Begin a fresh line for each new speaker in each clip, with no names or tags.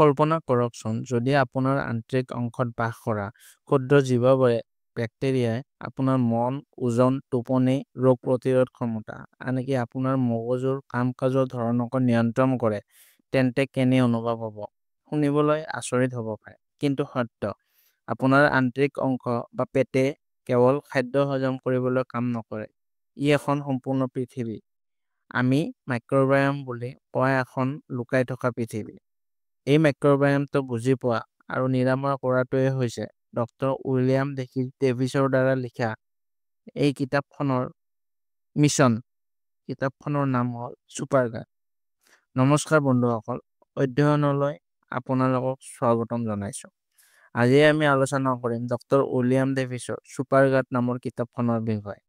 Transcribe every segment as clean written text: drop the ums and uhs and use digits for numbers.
কল্পনা কৰকচোন যদি আপোনাৰ আন্তৰিক অংশত বাস কৰা ক্ষুদ্ৰ জীৱবোৰে বেক্টেৰিয়াই আপোনাৰ মন, ওজন, টোপনি, ৰোগ প্ৰতিৰোধ ক্ষমতা, আনকি আপোনাৰ মগজুৰ কাম-কাজৰ ধৰণকো নিয়ন্ত্ৰণ কৰে, তেন্তে কেনে অনুভৱ হ'ব? শুনিবলৈ আচৰিত হ'ব পাৰে, কিন্তু সত্য। আপোনাৰ আন্তৰিক অংশ বা পেটে কেৱল খাদ্য হজম কৰিবলৈ কাম নকৰে। ই এখন সম্পূৰ্ণ পৃথিৱী। আমি মাইক্ৰবায়ম বুলি কোৱা এখন লুকাই থকা পৃথিৱী। এই মাইক্ৰবায়মটো বুজি পোৱা আৰু নিৰাময় কৰাটোৱে হৈছে ডক্টৰ উইলিয়াম ডেভিছৰ দ্বাৰা লিখা এই কিতাপখনৰ মিছন। কিতাপখনৰ নাম হ'ল ছুপাৰগাট। নমস্কাৰ বন্ধুসকল, অধ্যয়নলৈ আপোনালোকক স্বাগতম জনাইছোঁ। আজি আমি আলোচনা কৰিম ডক্টৰ উইলিয়াম ডেভিছৰ ছুপাৰগাট নামৰ কিতাপখনৰ বিষয়ে।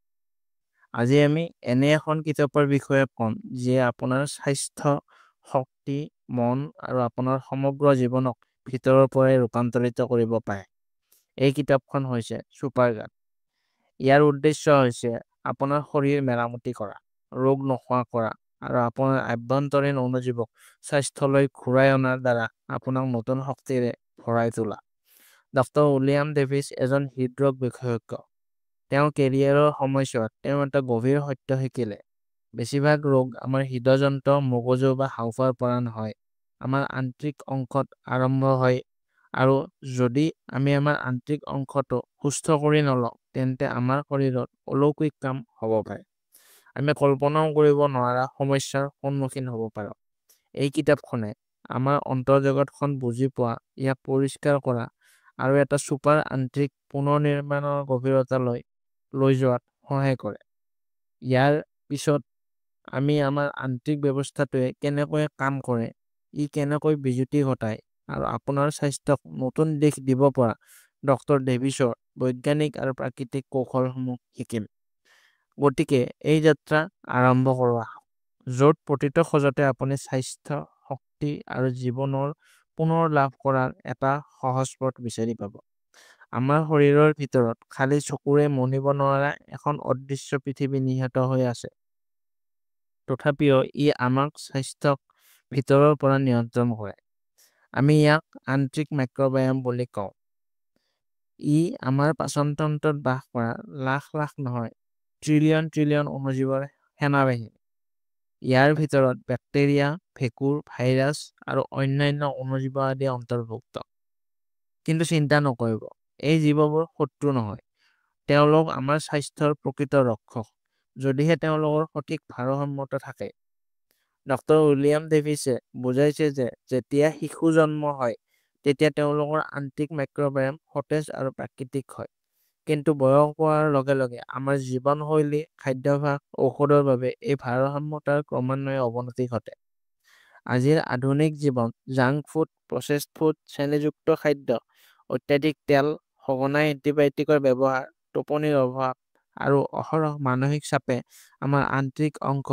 আজি আমি এনে এখন কিতাপৰ বিষয়ে ক'ম যিয়ে আপোনাৰ স্বাস্থ্য, শক্তি, মন আৰু আপোনাৰ সমগ্ৰ জীৱনক ভিতৰৰ পৰাই ৰূপান্তৰিত কৰিব পাৰে। এই কিতাপখন হৈছে ছুপাৰগাট। ইয়াৰ উদ্দেশ্য হৈছে আপোনাৰ শৰীৰ মেৰামতি কৰা, ৰোগ নোহোৱা কৰা আৰু আপোনাৰ আভ্যন্তৰীণ অনুজীৱক স্বাস্থ্যলৈ ঘূৰাই অনাৰ দ্বাৰা আপোনাক নতুন শক্তিৰে ভৰাই তোলা। ডক্টৰ উইলিয়াম ডেভিছ এজন হৃদৰোগ বিশেষজ্ঞ। তেওঁৰ কেৰিয়াৰৰ সময়ছোৱাত তেওঁ এটা গভীৰ সত্য শিকিলে। বেছিভাগ ৰোগ আমাৰ হৃদযন্ত্ৰ, মগজু বা হাঁওফাঁওৰ পৰা নহয়, আমাৰ আন্তৰিক অংশত আৰম্ভ হয়, আৰু যদি আমি আমাৰ আন্তৰিক অংশটো সুস্থ কৰি নলওঁ, তেন্তে আমাৰ শৰীৰত অলৌকিক কাম হ'ব পাৰে। আমি কল্পনাও কৰিব নোৱাৰা সমস্যাৰ সন্মুখীন হ'ব পাৰোঁ। এই কিতাপখনে আমাৰ অন্তৰ্জগতখন বুজি পোৱা, ইয়াক পৰিষ্কাৰ কৰা আৰু এটা ছুপাৰ আন্তৰিক পুনৰ নিৰ্মাণৰ গভীৰতালৈ লৈ যোৱাত সহায় কৰে। ইয়াৰ পিছত আমি আমাৰ আন্তৰিক ব্যৱস্থাটোৱে কেনেকৈ কাম কৰে, ই কেনেকৈ বিজুতি ঘটায় আৰু আপোনাৰ স্বাস্থ্যক নতুন দিশ দিব পৰা ডক্টৰ ডেভিছৰ বৈজ্ঞানিক আৰু প্ৰাকৃতিক কৌশলসমূহ শিকিম। গতিকে এই যাত্ৰা আৰম্ভ কৰোঁ, য'ত প্ৰতিটো খোজতে আপুনি স্বাস্থ্য, শক্তি আৰু জীৱনৰ পুনৰ লাভ কৰাৰ এটা সহজ পথ বিচাৰি পাব। আমাৰ শৰীৰৰ ভিতৰত খালী চকুৰে মনিব নোৱাৰা এখন অদৃশ্য পৃথিৱী নিহিত হৈ আছে। তথাপিও ই আমাক স্বাস্থ্যক ভিতৰৰ পৰা নিয়ন্ত্ৰণ কৰে। আমি ইয়াক আন্তৰিক মাইক্ৰবায়ম বুলি কওঁ। ই আমাৰ পাচনতন্ত্ৰত বাস কৰা লাখ লাখ নহয়, ট্ৰিলিয়ন ট্ৰিলিয়ন অনুজীৱৰ সেনাবাহিনী। ইয়াৰ ভিতৰত বেক্টেৰিয়া, ভেঁকুৰ, ভাইৰাছ আৰু অন্যান্য অনুজীৱ আদি অন্তৰ্ভুক্ত। কিন্তু চিন্তা নকৰিব, এই জীৱবোৰ শত্ৰু নহয়। তেওঁলোক আমাৰ স্বাস্থ্যৰ প্ৰকৃত ৰক্ষক, যদিহে তেওঁলোকৰ সঠিক ভাৰসাম্যতা থাকে। ডক্টৰ উইলিয়াম ডেভিছে বুজাইছে যে যেতিয়া শিশু জন্ম হয়, তেতিয়া তেওঁলোকৰ আন্তৰিক মাইক্ৰবায়ম সতেজ আৰু প্ৰাকৃতিক হয়। কিন্তু বয়স হোৱাৰ লগে লগে আমাৰ জীৱনশৈলী, খাদ্যাভ্যাস, ঔষধৰ বাবে এই ভাৰসাম্যতাৰ ক্ৰমান্বয়ে অৱনতি ঘটে। আজিৰ আধুনিক জীৱন, জাংক ফুড, প্ৰচেছড ফুড, চেনীযুক্ত খাদ্য, অত্যাধিক তেল, সঘনাই এণ্টিবায়'টিকৰ ব্যৱহাৰ, টোপনিৰ অভাৱ আৰু অহৰহ মানসিক চাপে আমাৰ আন্তৰিক অংশ,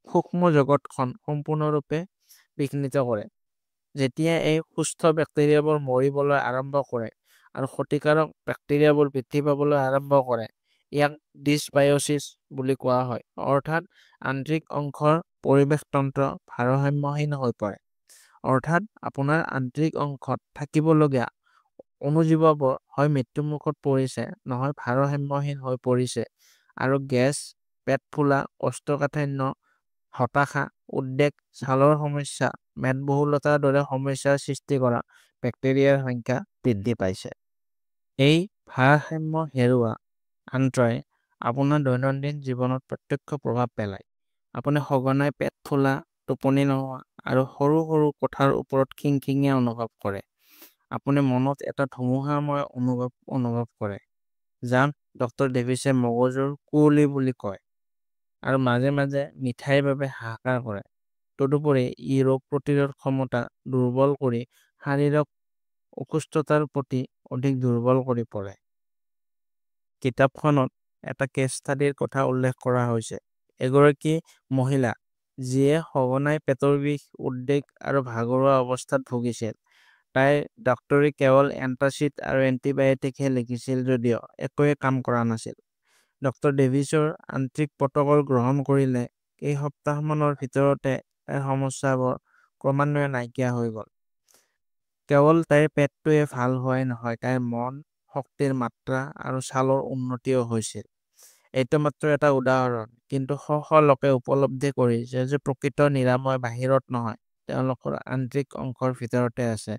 সূক্ষ্ম জগতখন সম্পূৰ্ণৰূপে বিঘ্নিত কৰে। যেতিয়া এই সুস্থ বেক্টেৰিয়াবোৰ মৰিবলৈ আৰম্ভ কৰে আৰু ক্ষতিকাৰক বেক্টেৰিয়াবোৰ বৃদ্ধি পাবলৈ আৰম্ভ কৰে, ইয়াক ডিছবায়'চিছ বুলি কোৱা হয়, অৰ্থাৎ আন্তৰিক অংশৰ পৰিৱেশতন্ত্ৰ ভাৰসাম্যহীন হৈ পৰে। অৰ্থাৎ আপোনাৰ আন্তৰিক অংশত থাকিবলগীয়া অনুজীৱবোৰ হয় মৃত্যুমুখত পৰিছে, নহয় ভাৰসাম্যহীন হৈ পৰিছে, আৰু গেছ, পেট ফুলা, কৌষ্ঠকাঠিন্য, হতাশা, উদ্বেগ, ছালৰ সমস্যা, মেদবহুলতাৰ দৰে সমস্যাৰ সৃষ্টি কৰা বেক্টেৰিয়াৰ সংখ্যা বৃদ্ধি পাইছে। এই ভাৰসাম্য হেৰুওৱা আন্তৰাই আপোনাৰ দৈনন্দিন জীৱনত প্ৰত্যক্ষ প্ৰভাৱ পেলায়। আপুনি সঘনাই পেট ফুলা, টোপনি নোহোৱা আৰু সৰু সৰু কথাৰ ওপৰত খিংখিঙীয়া অনুভৱ কৰে। আপুনি মনত এটা ধুমুহাময় অনুভৱ কৰে, যাক ডক্টৰ ডেভিছে মগজুৰ কুঁৱলী বুলি কয়, আৰু মাজে মাজে মিঠাইৰ বাবে হাহাকাৰ কৰে। তদুপৰি ই ৰোগ প্ৰতিৰোধ ক্ষমতা দুৰ্বল কৰি শাৰীৰিক অসুস্থতাৰ প্ৰতি অধিক দুৰ্বল কৰি পৰে। কিতাপখনত এটা কেছ ষ্টাডিৰ কথা উল্লেখ কৰা হৈছে। এগৰাকী মহিলা যিয়ে সঘনাই পেটৰ বিষ, উদ্বেগ আৰু ভাগৰুৱা অৱস্থাত ভুগিছিল। তাইৰ ডাক্তৰে কেৱল এন্টাচিড আৰু এণ্টিবায়'টিকহে লিখিছিল যদিও একোৱে কাম কৰা নাছিল। ডক্টৰ ডেভিছৰ আন্তৰিক প্ৰট'কল গ্ৰহণ কৰিলে কেইসপ্তাহমানৰ ভিতৰতে তাইৰ সমস্যাবোৰ ক্ৰমান্বয়ে নাইকিয়া হৈ গ'ল। কেৱল তাইৰ পেটটোৱে ভাল হোৱাই নহয়, তাইৰ মন, শক্তিৰ মাত্ৰা আৰু ছালৰ উন্নতিও হৈছিল। এইটো মাত্ৰ এটা উদাহৰণ, কিন্তু শ শ লোকে উপলব্ধি কৰিছে যে প্ৰকৃত নিৰাময় বাহিৰত নহয়, তেওঁলোকৰ আন্তৰিক অংশৰ ভিতৰতে আছে।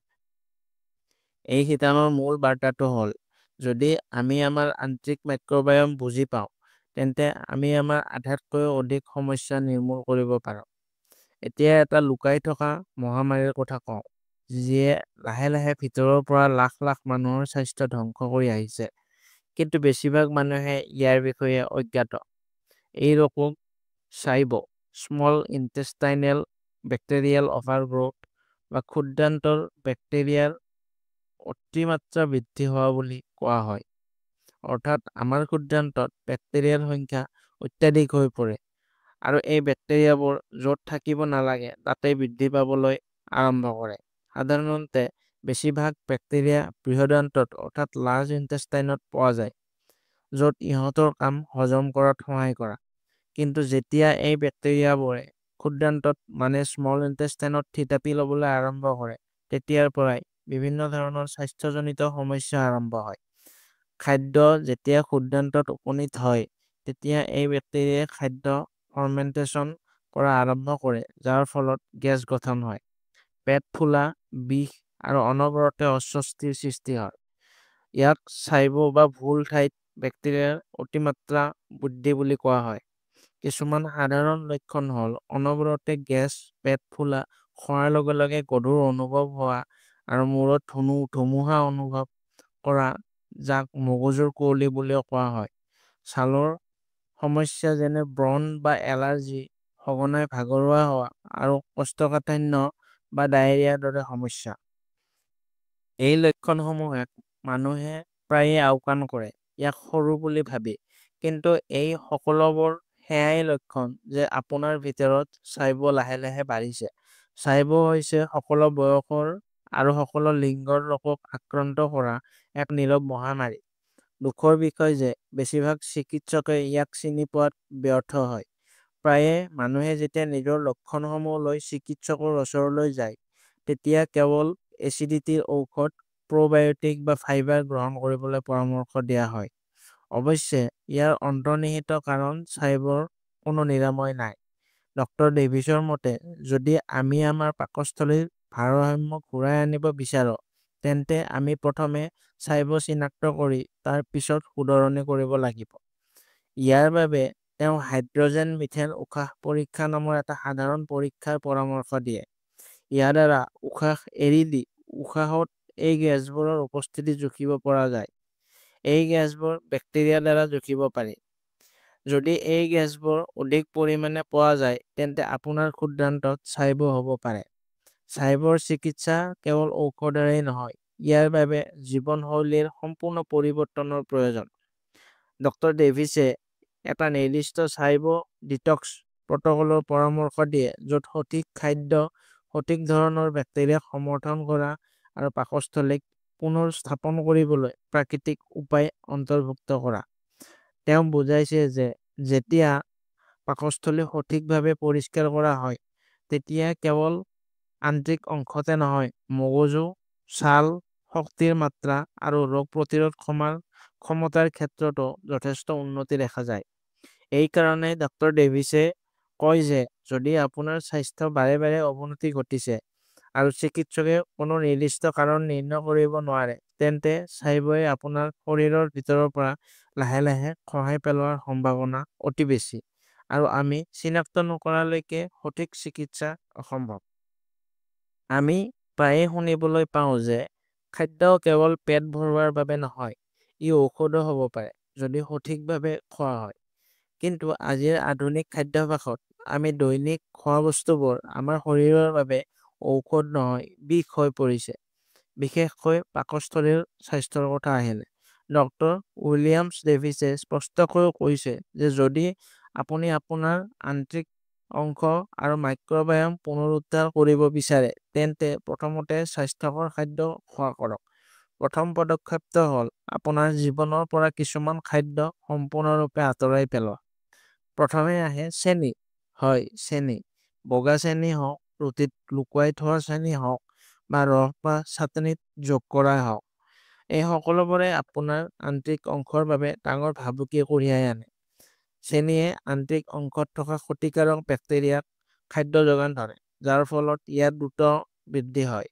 এই শিতানৰ মূল বাৰ্তাটো হ'ল, যদি আমি আমাৰ আন্তৰিক মাইক্ৰবায়ম বুজি পাওঁ, তেন্তে আমি আমাৰ আধাতকৈও অধিক সমস্যা নিৰ্মূল কৰিব পাৰোঁ। এতিয়া এটা লুকাই থকা মহামাৰীৰ কথা কওঁ, যিয়ে লাহে লাহে ভিতৰৰ পৰা লাখ লাখ মানুহৰ স্বাস্থ্য ধ্বংস কৰি আহিছে, কিন্তু বেছিভাগ মানুহে ইয়াৰ বিষয়ে অজ্ঞাত। এই ৰোগক চাইব, স্মল ইণ্টেষ্টাইনেল বেক্টেৰিয়েল অভাৰগ্ৰোথ বা ক্ষুদ্ৰান্তৰ বেক্টেৰিয়াৰ অতিমাত্ৰা বৃদ্ধি হোৱা বুলি কোৱা হয়। অৰ্থাৎ আমাৰ ক্ষুদ্ৰান্তত বেক্টেৰিয়াৰ সংখ্যা অত্যাধিক হৈ পৰে আৰু এই বেক্টেৰিয়াবোৰ য'ত থাকিব নালাগে তাতে বৃদ্ধি পাবলৈ আৰম্ভ কৰে। সাধাৰণতে বেছিভাগ বেক্টেৰিয়া বৃহদান্তত অৰ্থাৎ লাৰ্জ ইণ্টেষ্টাইনত পোৱা যায়, য'ত ইহঁতৰ কাম হজম কৰাত সহায় কৰা। কিন্তু যেতিয়া এই বেক্টেৰিয়াবোৰে ক্ষুদ্ৰান্তত মানে স্মল ইণ্টেষ্টাইনত থিতাপি ল'বলৈ আৰম্ভ কৰে, তেতিয়াৰ পৰাই বিভিন্ন ধৰণৰ স্বাস্থ্যজনিত সমস্যা আৰম্ভ হয়। খাদ্য যেতিয়া ক্ষুদ্ৰান্তত উপনীত হয়, তেতিয়া এই বেক্টেৰিয়াই খাদ্য ফাৰ্মেণ্টেশ্যন কৰা আৰম্ভ কৰে, যাৰ ফলত গেছ গঠন হয়, পেট ফুলা, বিষ আৰু অনবৰতে অস্বস্তিৰ সৃষ্টি হয়। ইয়াক চাইব বা ভুল ঠাইত বেক্টেৰিয়াৰ অতিমাত্ৰা বৃদ্ধি বুলি কোৱা হয়। কিছুমান সাধাৰণ লক্ষণ হ'ল অনবৰতে গেছ, পেট ফুলা, খোৱাৰ লগে লগে গধুৰ অনুভৱ হোৱা আৰু মূৰত ধুমুহা অনুভৱ কৰা, যাক মগজুৰ কুঁৱলী বুলিও কোৱা হয়। ছালৰ সমস্যা যেনে ব্ৰণ বা এলাৰ্জি, সঘনাই ভাগৰুৱা হোৱা আৰু কোষ্ঠকাঠিন্য বা ডায়েৰিয়াৰ দৰে সমস্যা। এই লক্ষণসমূহে মানুহে প্ৰায়ে আওকাণ কৰে, ইয়াক সৰু বুলি ভাবি, কিন্তু এই সকলোবোৰ সেয়াই লক্ষণ যে আপোনাৰ ভিতৰত চাইব লাহে লাহে বাঢ়িছে। চাইব হৈছে সকলো বয়সৰ আৰু সকলো লিংগৰ লোকক আক্ৰান্ত কৰা এক নীৰৱ মহামাৰী। দুখৰ বিষয় যে বেছিভাগ চিকিৎসকে ইয়াক চিনি পোৱাত ব্যৰ্থ হয়। প্ৰায়ে মানুহে যেতিয়া নিজৰ লক্ষণসমূহ লৈ চিকিৎসকৰ ওচৰলৈ যায়, তেতিয়া কেৱল এচিডিটিৰ ঔষধ, প্ৰ'বায়'টিক বা ফাইবাৰ গ্ৰহণ কৰিবলৈ পৰামৰ্শ দিয়া হয়। অৱশ্যে ইয়াৰ অন্তৰ্নিহিত কাৰণ চাইবৰ কোনো নিৰাময় নাই। ডক্টৰ ডেভিছৰ মতে, যদি আমি আমাৰ পাকস্থলীৰ ভাৰসাম্য ঘূৰাই আনিব বিচাৰোঁ, তেন্তে আমি প্ৰথমে চাইব চিনাক্ত কৰি তাৰ পিছত শুধৰণি কৰিব লাগিব। ইয়াৰ বাবে তেওঁ হাইড্ৰজেন মিথেন উশাহ পৰীক্ষা নামৰ এটা সাধাৰণ পৰীক্ষাৰ পৰামৰ্শ দিয়ে। ইয়াৰ দ্বাৰা উশাহ এৰি দি উশাহত এই গেছবোৰৰ উপস্থিতি জুখিব পৰা যায়। এই গেছবোৰ বেক্টেৰিয়াৰ দ্বাৰা জুখিব পাৰি। যদি এই গেছবোৰ অধিক পৰিমাণে পোৱা যায়, তেন্তে আপোনাৰ ক্ষুদ্ৰান্তত চাইব হ'ব পাৰে। চাইবৰ চিকিৎসা কেৱল ঔষধেৰেই নহয়, ইয়াৰ বাবে জীৱনশৈলীৰ সম্পূৰ্ণ পৰিৱৰ্তনৰ প্ৰয়োজন। ডক্টৰ ডেভিছে এটা নিৰ্দিষ্ট চাইব ডিটক্স প্ৰট'কলৰ পৰামৰ্শ দিয়ে, য'ত সঠিক খাদ্য, সঠিক ধৰণৰ বেক্টেৰিয়াক সমৰ্থন কৰা আৰু পাকস্থলীক পুনৰ স্থাপন কৰিবলৈ প্ৰাকৃতিক উপায় অন্তৰ্ভুক্ত কৰা। তেওঁ বুজাইছে যে যেতিয়া পাকস্থলী সঠিকভাৱে পৰিষ্কাৰ কৰা হয়, তেতিয়া কেৱল আন্তৰিক অংশতে নহয়, মগজু, ছাল, শক্তিৰ মাত্ৰা আৰু ৰোগ প্ৰতিৰোধ ক্ষমতাৰ ক্ষেত্ৰতো যথেষ্ট উন্নতি দেখা যায়। এই কাৰণে ডক্টৰ ডেভিছে কয় যে যদি আপোনাৰ স্বাস্থ্য বাৰে বাৰে অৱনতি ঘটিছে আৰু চিকিৎসকে কোনো নিৰ্দিষ্ট কাৰণ নিৰ্ণয় কৰিব নোৱাৰে, তেন্তে চাইবই আপোনাৰ শৰীৰৰ ভিতৰৰ পৰা লাহে লাহে খহাই পেলোৱাৰ সম্ভাৱনা অতি বেছি, আৰু আমি চিনাক্ত নকৰালৈকে সঠিক চিকিৎসা অসম্ভৱ। আমি প্ৰায়ে শুনিবলৈ পাওঁ যে খাদ্য কেৱল পেট ভৰোৱাৰ বাবে নহয়, ই ঔষধো হ'ব পাৰে যদি সঠিকভাৱে খোৱা হয়। কিন্তু আজিৰ আধুনিক খাদ্যাভ্যাসত আমি দৈনিক খোৱা বস্তুবোৰ আমাৰ শৰীৰৰ বাবে ঔষধ নহয়, বিষ হৈ পৰিছে। বিশেষকৈ পাকস্থলীৰ স্বাস্থ্যৰ কথা আহিলে, ডক্টৰ উইলিয়ামছ ডেভিছে স্পষ্টকৈ কৈছে যে যদি আপুনি আপোনাৰ আন্তৰিক অংশ আৰু মাইক্ৰবায়ম পুনৰুদ্ধাৰ কৰিব বিচাৰে, তেন্তে প্ৰথমতে স্বাস্থ্যকৰ খাদ্য খোৱা কৰক। প্ৰথম পদক্ষেপটো হ'ল আপোনাৰ জীৱনৰ পৰা কিছুমান খাদ্য সম্পূৰ্ণৰূপে আঁতৰাই পেলোৱা। প্ৰথমে আহে চেনি। হয়, চেনি। বগা চেনি হওক, ৰুটিত লুকুৱাই থোৱা চেনি হওক, বা ৰস বা চাটনিত যোগ কৰাই হওক, এই সকলোবোৰে আপোনাৰ আন্তৰিক অংশৰ বাবে ডাঙৰ ভাবুকি কঢ়িয়াই আনে। চেনিয়ে আন্তৰিক অংশত থকা ক্ষতিকাৰক বেক্টেৰিয়াক খাদ্য যোগান ধৰে, যাৰ ফলত ইয়াৰ দ্ৰুত বৃদ্ধি হয়,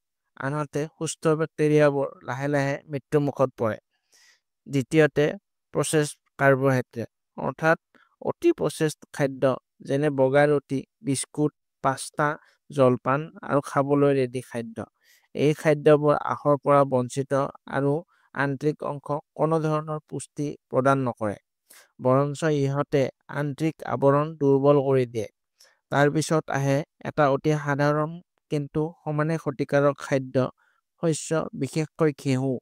আনহাতে সুস্থ বেক্টেৰিয়াবোৰ লাহে লাহে মৃত্যুমুখত পৰে। দ্বিতীয়তে, প্ৰচেছ কাৰ্বহাইড্ৰেট, অৰ্থাৎ অতি প্ৰচেছড খাদ্য যেনে বগা ৰুটি, বিস্কুট, পাস্তা, জলপান আৰু খাবলৈ ৰেডি খাদ্য। এই খাদ্যবোৰ আশৰ পৰা বঞ্চিত আৰু আন্তৰিক অংশক কোনো ধৰণৰ পুষ্টি প্ৰদান নকৰে, বৰঞ্চ ইহঁতে আন্তৰিক আৱৰণ দুৰ্বল কৰি দিয়ে। তাৰ পিছত আহে এটা অতি সাধাৰণ কিন্তু সমানে ক্ষতিকাৰক খাদ্য, শস্য, বিশেষকৈ ঘেঁহু।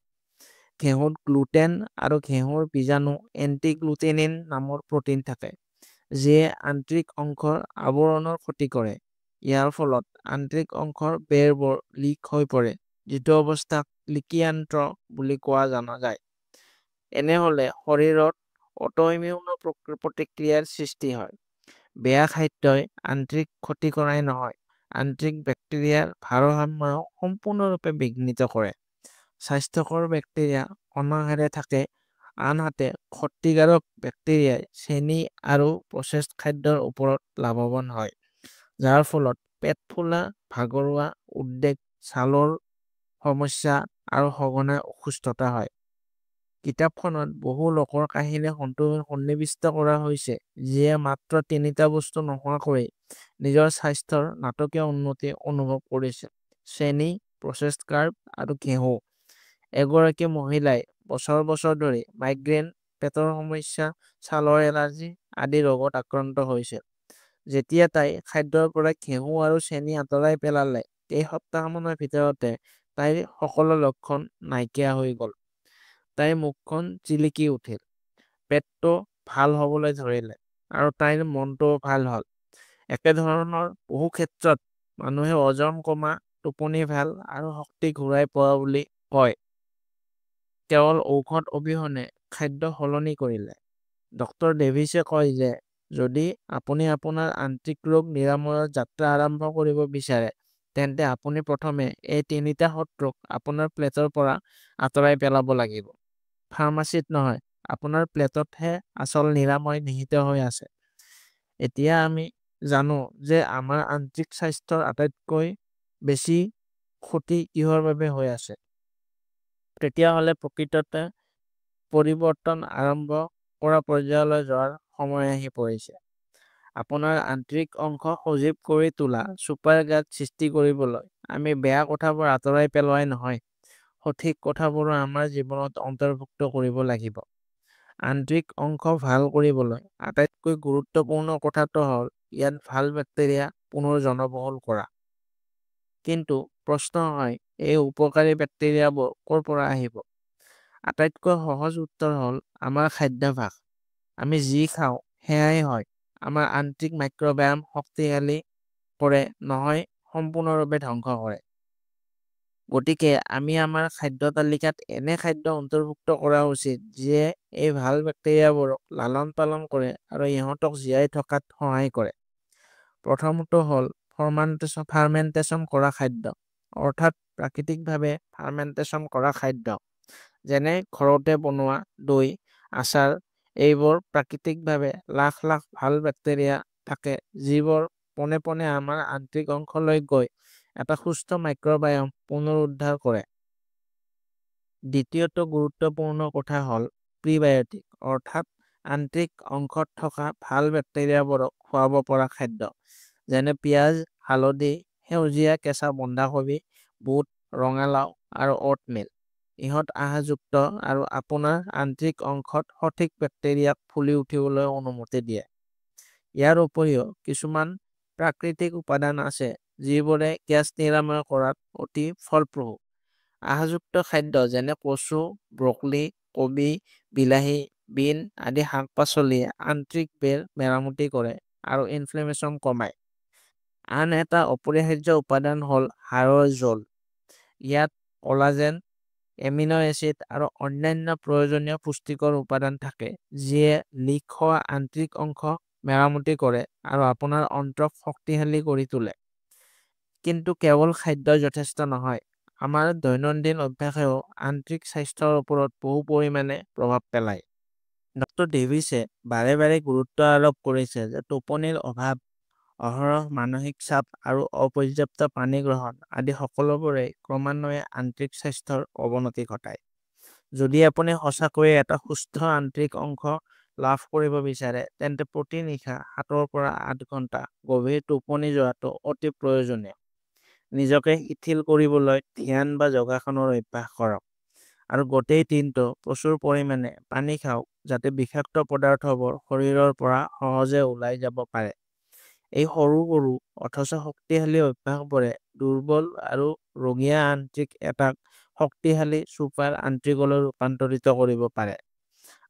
ঘেঁহুত গ্লুটেন আৰু ঘেঁহুৰ বীজাণু এণ্টিগ্লুটেনিন নামৰ প্ৰটিন থাকে, যিয়ে আন্তৰিক অংশৰ আৱৰণৰ ক্ষতি কৰে। ইয়াৰ ফলত আন্তৰিক অংশৰ বেৰবোৰ লিক হৈ পৰে, যিটো অৱস্থাক লিকি আন্ত্ৰ বুলি কোৱা জনা যায়। এনেহলে শৰীৰত অটোইমিউন প্ৰতিক্ৰিয়াৰ সৃষ্টি হয়। বেয়া খাদ্যই আন্তৰিক ক্ষতি কৰাই নহয়, আন্তৰিক বেক্টেৰিয়াৰ ভাৰসাম্য সম্পূৰ্ণৰূপে বিঘ্নিত কৰে। স্বাস্থ্যকৰ বেক্টেৰিয়া অনাহাৰে থাকে, আনহাতে ক্ষতিকাৰক বেক্টেৰিয়াই চেনি আৰু প্ৰচেছড খাদ্যৰ ওপৰত লাভৱান হয়, যাৰ ফলত পেট ফুলা, ভাগৰুৱা, উদ্বেগ, ছালৰ সমস্যা আৰু সঘনাই অসুস্থতা হয়। কিতাপখনত বহু লোকৰ কাহিনী সন্নিৱিষ্ট কৰা হৈছে, যিয়ে মাত্ৰ 3টা বস্তু নোহোৱাকৈ নিজৰ স্বাস্থ্যৰ নাটকীয় উন্নতি অনুভৱ কৰিছে: চেনি, প্ৰচেছড কাৰ্ব আৰু ঘেঁহু। এগৰাকী মহিলাই বছৰ বছৰ ধৰি মাইগ্ৰেন, পেটৰ সমস্যা, ছালৰ এলাৰ্জি আদি ৰোগত আক্ৰান্ত হৈছিল। যেতিয়া তাই খাদ্যৰ পৰা ঘেঁহু আৰু চেনি আঁতৰাই পেলালে, কেইসপ্তাহমানৰ ভিতৰতে তাইৰ সকলো লক্ষণ নাইকিয়া হৈ গ'ল। তাইৰ মুখখন জিলিকি উঠিল, পেটটো ভাল হ'বলৈ ধৰিলে, আৰু তাইৰ মনটোও ভাল হ'ল। একেধৰণৰ বহু ক্ষেত্ৰত মানুহে ওজন কমা, টোপনি ভাল আৰু শক্তি ঘূৰাই পোৱা বুলি কয়, কেৱল ঔষধ অবিহনে খাদ্য সলনি কৰিলে। ডক্টৰ ডেভিছে কয় যে যদি আপুনি আপোনাৰ আন্তৰিক ৰোগ নিৰাময়ৰ যাত্ৰা আৰম্ভ কৰিব বিচাৰে, তেন্তে আপুনি প্ৰথমে এই 3টা শত্ৰুক আপোনাৰ প্লেটৰ পৰা আঁতৰাই পেলাব লাগিব। ফাৰ্মাচীত নহয়, আপোনাৰ প্লেটতহে আচল নিৰাময় নিহিত হৈ আছে। এতিয়া আমি জানো যে আমাৰ আন্তৰিক স্বাস্থ্যৰ আটাইতকৈ বেছি ক্ষতি কিহৰ বাবে হৈ আছে। তেতিয়াহ'লে প্ৰকৃততে পৰিৱৰ্তন আৰম্ভ কৰা পৰ্যায়লৈ যোৱাৰ সময় আহি পৰিছে। আপোনাৰ আন্তৰিক অংশ সজীৱ কৰি তোলা ছুপাৰ গাট সৃষ্টি কৰিবলৈ আমি বেয়া কথাবোৰ আঁতৰাই পেলোৱাই নহয়, সঠিক কথাবোৰো আমাৰ জীৱনত অন্তৰ্ভুক্ত কৰিব লাগিব। আন্তৰিক অংশ ভাল কৰিবলৈ আটাইতকৈ গুৰুত্বপূৰ্ণ কথাটো হ'ল ইয়াত ভাল বেক্টেৰিয়া পুনৰ জনবহুল কৰা। কিন্তু প্ৰশ্ন হয়, এই উপকাৰী বেক্টেৰিয়াবোৰ ক'ৰ পৰা আহিব? আটাইতকৈ সহজ উত্তৰ হ'ল আমাৰ খাদ্যাভ্যাস। আমি যি খাওঁ সেয়াই হয় আমাৰ আন্তৰিক মাইক্ৰবায়াম শক্তিশালী কৰে, নহয় সম্পূৰ্ণৰূপে ধ্বংস কৰে। গতিকে আমি আমাৰ খাদ্য তালিকাত এনে খাদ্য অন্তৰ্ভুক্ত কৰা উচিত যিয়ে এই ভাল বেক্টেৰিয়াবোৰক লালন পালন কৰে আৰু ইহঁতক জীয়াই থকাত সহায় কৰে। প্ৰথমটো হ'ল ফাৰ্মেণ্টেশ্যন কৰা খাদ্য, অৰ্থাৎ প্ৰাকৃতিকভাৱে ফাৰ্মেণ্টেশ্যন কৰা খাদ্য, যেনে ঘৰতে বনোৱা দৈ, আচাৰ। এইবোৰ প্ৰাকৃতিকভাৱে লাখ লাখ ভাল বেক্টেৰিয়া থাকে, যিবোৰ পোনে পোনে আমাৰ আন্তৰিক অংশলৈ গৈ এটা সুস্থ মাইক্ৰবায়ম পুনৰুদ্ধাৰ কৰে। দ্বিতীয়টো গুৰুত্বপূৰ্ণ কথা হ'ল প্ৰিবায়'টিক, অৰ্থাৎ আন্তৰিক অংশত থকা ভাল বেক্টেৰিয়াবোৰক খুৱাব পৰা খাদ্য, যেনে পিঁয়াজ, হালধি, সেউজীয়া কেঁচা বন্ধাকবি, বুট, ৰঙালাও আৰু অ'টমিল। ইহঁত আঁহযুক্ত আৰু আপোনাৰ আন্তৰিক অংশত সঠিক বেক্টেৰিয়াক ফুলি উঠিবলৈ অনুমতি দিয়ে। ইয়াৰ উপৰিও কিছুমান প্ৰাকৃতিক উপাদান আছে যিবোৰে গেছ নিৰাময় কৰাত অতি ফলপ্ৰসূ। আঁহযুক্ত খাদ্য যেনে কচু, ব্ৰকলি, কবি, বিলাহী, বিন আদি শাক-পাচলিয়ে আন্তৰিক বেৰ মেৰামতি কৰে আৰু ইনফ্লেমেশ্যন কমায়। আন এটা অপৰিহাৰ্য উপাদান হ'ল হাড়ৰ জোল। ইয়াত কলাজেন, এমিনো এচিড আৰু অন্যান্য প্ৰয়োজনীয় পুষ্টিকৰ উপাদান থাকে, যিয়ে লিক হোৱা আন্তৰিক অংশ মেৰামতি কৰে আৰু আপোনাৰ অন্ত্ৰক শক্তিশালী কৰি তোলে। কিন্তু কেৱল খাদ্যই যথেষ্ট নহয়, আমাৰ দৈনন্দিন অভ্যাসেও আন্ত্ৰিক স্বাস্থ্যৰ ওপৰত বহু পৰিমাণে প্ৰভাৱ পেলায়। ডক্টৰ ডেভিছে বাৰে বাৰে গুৰুত্ব আৰোপ কৰিছে যে টোপনিৰ অভাৱ, অহৰহ মানসিক চাপ আৰু অপৰ্যাপ্ত পানী গ্ৰহণ আদি সকলোবোৰে ক্ৰমান্বয়ে আন্ত্ৰিক স্বাস্থ্যৰ অৱনতি ঘটায়। যদি আপুনি সঁচাকৈয়ে এটা সুস্থ আন্ত্ৰিক অংশ লাভ কৰিব বিচাৰে, তেন্তে প্ৰতি নিশা 7 পৰা 8 ঘণ্টা গভীৰ টোপনি যোৱাটো অতি প্ৰয়োজনীয়। নিজকে শিথিল কৰিবলৈ ধ্যান বা যোগাসনৰ অভ্যাস কৰক আৰু গোটেই দিনটো প্ৰচুৰ পৰিমাণে পানী খাওক যাতে বিষাক্ত পদাৰ্থবোৰ শৰীৰৰ পৰা সহজে ওলাই যাব পাৰে। এই সৰু সৰু অথচ শক্তিশালী অভ্যাসবোৰে দুৰ্বল আৰু ৰোগীয়া আন্ত্ৰিক এটাক শক্তিশালী ছুপাৰ আন্ত্ৰিকলৈ ৰূপান্তৰিত কৰিব পাৰে।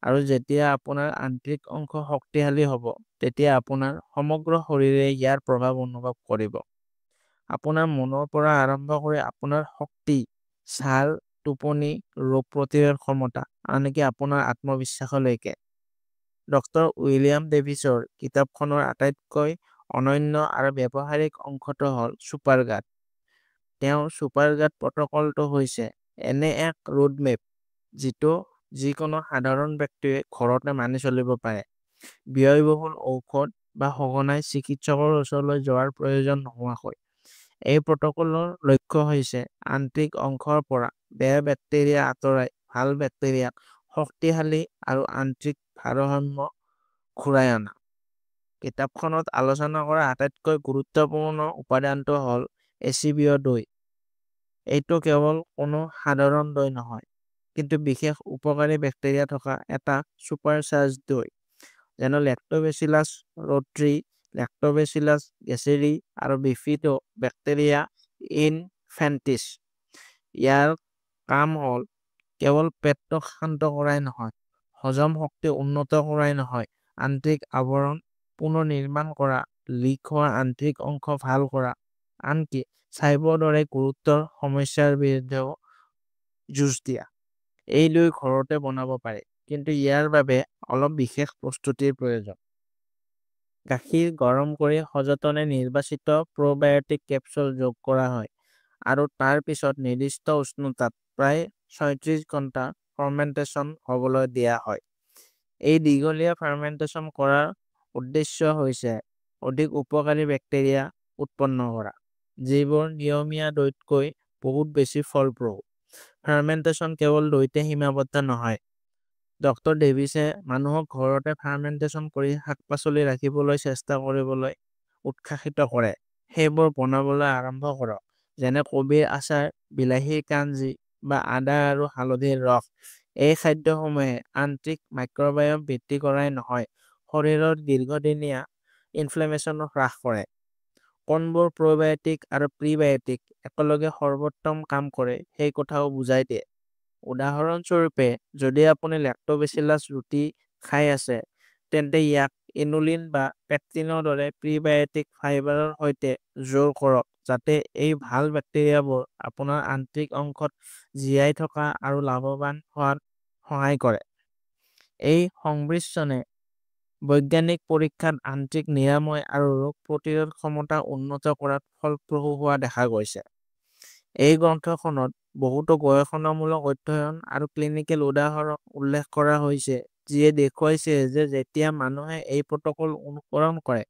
আৰু যেতিয়া আপোনাৰ আন্ত্ৰিক অংশ শক্তিশালী হ'ব, তেতিয়া আপোনাৰ সমগ্ৰ শৰীৰে ইয়াৰ প্ৰভাৱ অনুভৱ কৰিব। আপোনাৰ মনৰ পৰা আৰম্ভ কৰি আপোনাৰ শক্তি, ছাল, টোপনি, ৰোগ প্ৰতিৰোধ ক্ষমতা, আনকি আপোনাৰ আত্মবিশ্বাসলৈকে। ডক্টৰ উইলিয়াম ডেভিছৰ কিতাপখনৰ আটাইতকৈ অনন্য আৰু ব্যৱহাৰিক অংশটো হ'ল ছুপাৰগাট। তেওঁৰ ছুপাৰগাট প্ৰট'কলটো হৈছে এনে এক ৰোডমেপ যিটো যিকোনো সাধাৰণ ব্যক্তিয়ে ঘৰতে মানি চলিব পাৰে। ব্যয়বহুল ঔষধ বা সঘনাই চিকিৎসকৰ ওচৰলৈ যোৱাৰ প্ৰয়োজন নোহোৱাকৈ। এই প্ৰট'কলৰ লক্ষ্য হৈছে আন্ত্ৰিক অংশৰ পৰা বেয়া বেক্টেৰিয়া আঁতৰাই ভাল বেক্টেৰিয়াক শক্তিশালী আৰু আন্ত্ৰিক ভাৰসাম্য ঘূৰাই অনা। কিতাপখনত আলোচনা কৰা আটাইতকৈ গুৰুত্বপূৰ্ণ উপাদানটো হ'ল এচিবিয় দৈ। এইটো কেৱল কোনো সাধাৰণ দৈ নহয়, কিন্তু বিশেষ উপকাৰী বেক্টেৰিয়া থকা এটা ছুপাৰচাৰ্জ দৈ, যেনে লেক্টোবেচিলাছ ৰ'ট্ৰি, লেক্টোবেচিলাছ গেছেৰি আৰু বিফিডো বেক্টেৰিয়া ইনফেণ্টিছ। ইয়াৰ কাম হ'ল কেৱল পেটক শান্ত কৰাই নহয়, হজম শক্তি উন্নত কৰাই নহয়, আন্ত্ৰিক আৱৰণ পুনৰ্নিৰ্মাণ কৰা, লিক হোৱা আন্ত্ৰিক অংশ ভাল কৰা, আনকি চাইবৰ দৰে গুৰুতৰ সমস্যাৰ বিৰুদ্ধেও যুঁজ দিয়া। এই দৈ ঘৰতে বনাব পাৰি, কিন্তু ইয়াৰ বাবে অলপ বিশেষ প্ৰস্তুতিৰ প্ৰয়োজন। গাখীৰ গৰম কৰি সযতনে নিৰ্বাচিত প্ৰ'বায়'টিক কেপচুল যোগ কৰা হয় আৰু তাৰ পিছত নিৰ্দিষ্ট উষ্ণতাত প্ৰায় 36 ঘণ্টা ফাৰ্মেণ্টেশ্যন হ'বলৈ দিয়া হয়। এই দীঘলীয়া ফাৰ্মেণ্টেশ্যন কৰাৰ উদ্দেশ্য হৈছে অধিক উপকাৰী বেক্টেৰিয়া উৎপন্ন কৰা, যিবোৰ নিয়মীয়া দৈতকৈ বহুত বেছি ফলপ্ৰসূ। ফাৰ্মেণ্টেশ্যন কেৱল দৈতে সীমাবদ্ধ নহয়। ডক্টৰ ডেভিছে মানুহক ঘৰতে ফাৰ্মেণ্টেশ্যন কৰি শাক-পাচলি ৰাখিবলৈ চেষ্টা কৰিবলৈ উৎসাহিত কৰে। সেইবোৰ বনাবলৈ আৰম্ভ কৰক, যেনে কবিৰ আচাৰ, বিলাহীৰ কাঞ্জি বা আদা আৰু হালধিৰ ৰস। এই খাদ্যসমূহে আন্ত্ৰিক মাইক্ৰবায়'ম বৃদ্ধি কৰাই নহয়, শৰীৰৰ দীৰ্ঘদিনীয়া ইনফ্লেমেশ্যনো হ্ৰাস কৰে। কোনবোৰ প্ৰ'বায়'টিক আৰু প্ৰিবায়'টিক একেলগে সৰ্বোত্তম কাম কৰে সেই কথাও বুজাই দিয়ে। উদাহৰণস্বৰূপে, যদি আপুনি লেক্টোবেচিলাছ ৰুটি খাই আছে, তেন্তে ইয়াক ইনুলিন বা পেক্টিনৰ দৰে প্ৰিবায়'টিক ফাইবাৰৰ সৈতে যোগ কৰক যাতে এই ভাল বেক্টেৰিয়াবোৰ আপোনাৰ আন্ত্ৰিক অংশত জীয়াই থকা আৰু লাভৱান হোৱাত সহায় কৰে। এই সংমিশ্ৰণে বৈজ্ঞানিক পৰীক্ষাত আন্ত্ৰিক নিৰাময় আৰু ৰোগ প্ৰতিৰোধ ক্ষমতা উন্নত কৰাত ফলপ্ৰসূ হোৱা দেখা গৈছে। এই গ্ৰন্থখনত বহুতো গৱেষণামূলক অধ্যয়ন আৰু ক্লিনিকেল উদাহৰণ উল্লেখ কৰা হৈছে যিয়ে দেখুৱাইছে যে যেতিয়া মানুহে এই প্ৰট'কল অনুসৰণ কৰে,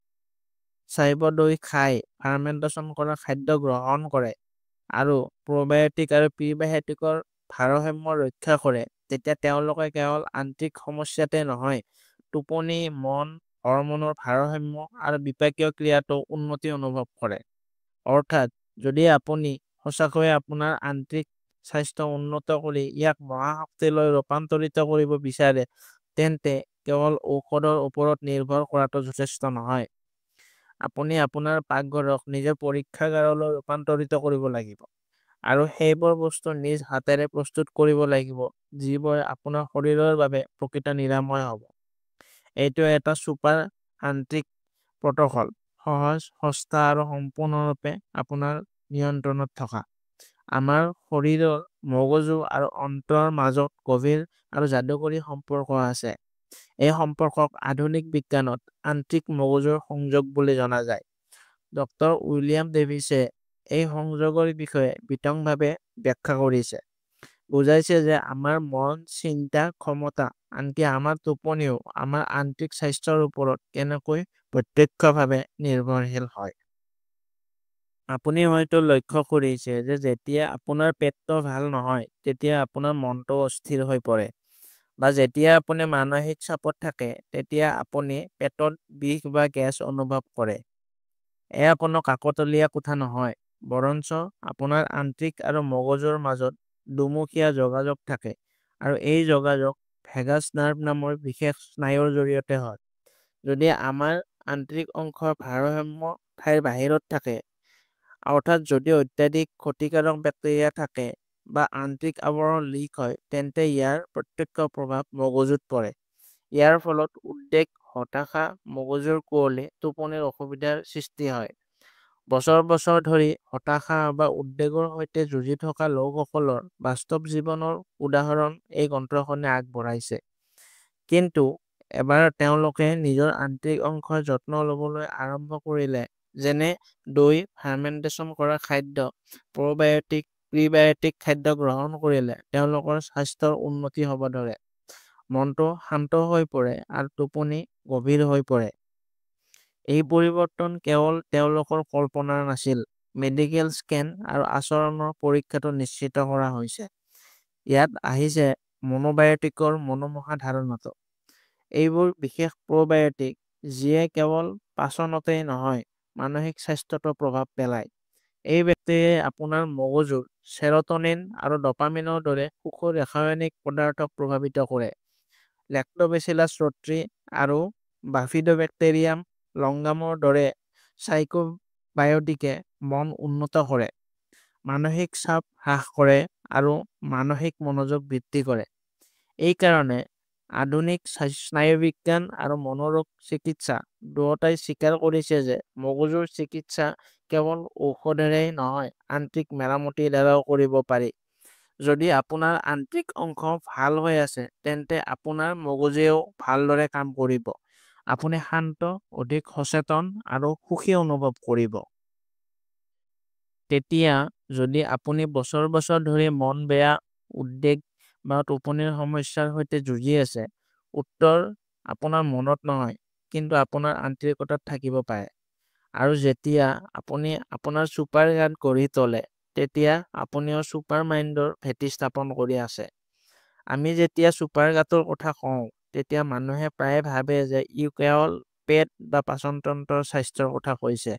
চাইবৰ দৈ খায়, ফাৰ্মেণ্টেশ্যন কৰা খাদ্য গ্ৰহণ কৰে আৰু প্ৰ'বায়'টিক আৰু প্ৰিবায়'টিকৰ ভাৰসাম্য ৰক্ষা কৰে, তেতিয়া তেওঁলোকে কেৱল আন্ত্ৰিক সমস্যাতে নহয়, টোপনি, মন, হৰম'নৰ ভাৰসাম্য আৰু বিপাকীয় ক্ৰিয়াতো উন্নতি অনুভৱ কৰে। অৰ্থাৎ, যদি আপুনি সঁচাকৈয়ে আপোনাৰ আন্ত্ৰিক স্বাস্থ্য উন্নত কৰি ইয়াক মহাশক্তিলৈ ৰূপান্তৰিত কৰিব বিচাৰে, তেন্তে কেৱল ঔষধৰ ওপৰত নিৰ্ভৰ কৰাটো যথেষ্ট নহয়। আপুনি আপোনাৰ পাকঘৰক নিজৰ পৰীক্ষাগাৰলৈ ৰূপান্তৰিত কৰিব লাগিব আৰু সেইবোৰ বস্তু নিজ হাতেৰে প্ৰস্তুত কৰিব লাগিব যিবোৰে আপোনাৰ শৰীৰৰ বাবে প্ৰকৃত নিৰাময় হ'ব। এইটো এটা ছুপাৰ আন্ত্ৰিক প্ৰট'কল, সহজ, সস্তা আৰু সম্পূৰ্ণৰূপে আপোনাৰ নিয়ন্ত্ৰণত থকা। আমাৰ শৰীৰৰ, মগজু আৰু অন্তৰৰ মাজত গভীৰ আৰু যাদুকৰী সম্পৰ্ক আছে। এই সম্পৰ্কক আধুনিক বিজ্ঞানত আন্ত্ৰিক মগজুৰ সংযোগ বুলি জনা যায়। ডক্টৰ উইলিয়াম ডেভিছে এই সংযোগৰ বিষয়ে বিতংভাৱে ব্যাখ্যা কৰিছে। বুজাইছে যে আমাৰ মন, চিন্তা, ক্ষমতা, আনকি আমাৰ টোপনিও আমাৰ আন্তৰিক স্বাস্থ্যৰ ওপৰত কেনেকৈ প্ৰত্যক্ষভাৱে নিৰ্ভৰশীল হয়। আপুনি হয়তো লক্ষ্য কৰিছে যে যেতিয়া আপোনাৰ পেটটো ভাল নহয়, তেতিয়া আপোনাৰ মনটো অস্থিৰ হৈ পৰে। বা যেতিয়া আপুনি মানসিক চাপত থাকে, তেতিয়া আপুনি পেটত বিষ বা গেছ অনুভৱ কৰে। এয়া কোনো কাকতলীয়া কথা নহয়, বৰঞ্চ আপোনাৰ আন্তৰিক আৰু মগজুৰ মাজত দুমুখীয়া যোগাযোগ থাকে, আৰু এই যোগাযোগ ভেগাছ নাৰ্ভ নামৰ বিশেষ স্নায়ুৰ জৰিয়তে হয়। যদি আমাৰ আন্তৰিক অংশৰ ভাৰসাম্য ঠাইৰ বাহিৰত থাকে, অৰ্থাৎ যদি অত্যাধিক ক্ষতিকাৰক বেক্টেৰিয়া থাকে বা আন্তৰিক আৱৰণ লিক হয়, তেন্তে ইয়াৰ প্ৰত্যক্ষ প্ৰভাৱ মগজুত পৰে। ইয়াৰ ফলত উদ্বেগ, হতাশা, মগজুৰ কুঁৱলী, টোপনিৰ অসুবিধাৰ সৃষ্টি হয়। বছৰ বছৰ ধৰি হতাশা বা উদ্বেগৰ সৈতে যুঁজি থকা লোকসকলৰ বাস্তৱ জীৱনৰ উদাহৰণ এই গ্ৰন্থখনে আগবঢ়াইছে। কিন্তু এবাৰ তেওঁলোকে নিজৰ আন্তৰিক অংশৰ যত্ন ল'বলৈ আৰম্ভ কৰিলে, যেনে দৈ, ফাৰ্মেণ্টেশ্যন কৰা খাদ্য, প্ৰ'বায়'টিক, প্ৰিবায়'টিক খাদ্য গ্ৰহণ কৰিলে, তেওঁলোকৰ স্বাস্থ্যৰ উন্নতি হ'ব ধৰে। মনটো শান্ত হৈ পৰে আৰু টোপনি গভীৰ হৈ পৰে। এই পৰিৱৰ্তন কেৱল তেওঁলোকৰ কল্পনাৰ নাছিল। মেডিকেল স্কেন আৰু আচৰণৰ পৰীক্ষাটো নিশ্চিত কৰা হৈছে। ইয়াত আহিছে মনোবায়'টিকৰ মনোমোহা ধাৰণাটো। এইবোৰ বিশেষ প্ৰ'বায়'টিক যিয়ে কেৱল পাচনতেই নহয়, মানসিক স্বাস্থ্যতো প্ৰভাৱ পেলায়। এই বেক্টেৰিয়াই আপোনাৰ মগজুৰ চেৰ'টনিন আৰু ডপামিনৰ দৰে সুখৰ ৰাসায়নিক পদাৰ্থক প্ৰভাৱিত কৰে। লেক্টোবেচিলাছ ৰোট্ৰি আৰু বাফিডোবেক্টেৰিয়াম লংগামৰ দৰে চাইকোবায়'টিকে মন উন্নত কৰে, মানসিক চাপ হ্ৰাস কৰে আৰু মানসিক মনোযোগ বৃদ্ধি কৰে। এই কাৰণে আধুনিক স্নায়ুবিজ্ঞান আৰু মনোৰোগ চিকিৎসা দুয়োটাই স্বীকাৰ কৰিছে যে মগজুৰ চিকিৎসা কেৱল ঔষধেৰেই নহয়, আন্তৰিক মেৰামতিৰ দ্বাৰাও কৰিব পাৰি। যদি আপোনাৰ আন্তৰিক অংশ ভাল হৈ আছে, তেন্তে আপোনাৰ মগজুৱেও ভালদৰে কাম কৰিব। আপুনি শান্ত, অধিক সচেতন আৰু সুখী অনুভৱ কৰিব। তেতিয়া যদি আপুনি বছৰ বছৰ ধৰি মন বেয়া, উদ্বেগ বা টোপনিৰ সমস্যাৰ সৈতে যুঁজি আছে, উত্তৰ আপোনাৰ মনত নহয়, কিন্তু আপোনাৰ আন্তৰিকতাত থাকিব পাৰে। আৰু যেতিয়া আপুনি আপোনাৰ ছুপাৰ গাত গঢ়ি তোলে, তেতিয়া আপুনিও ছুপাৰ মাইণ্ডৰ ভেটি স্থাপন কৰি আছে। আমি যেতিয়া ছুপাৰ গাটোৰ কথা কওঁ, তেতিয়া মানুহে প্ৰায়ে ভাবে যে ই কেৱল পেট বা পাচনতন্ত্ৰৰ স্বাস্থ্যৰ কথা কৈছে।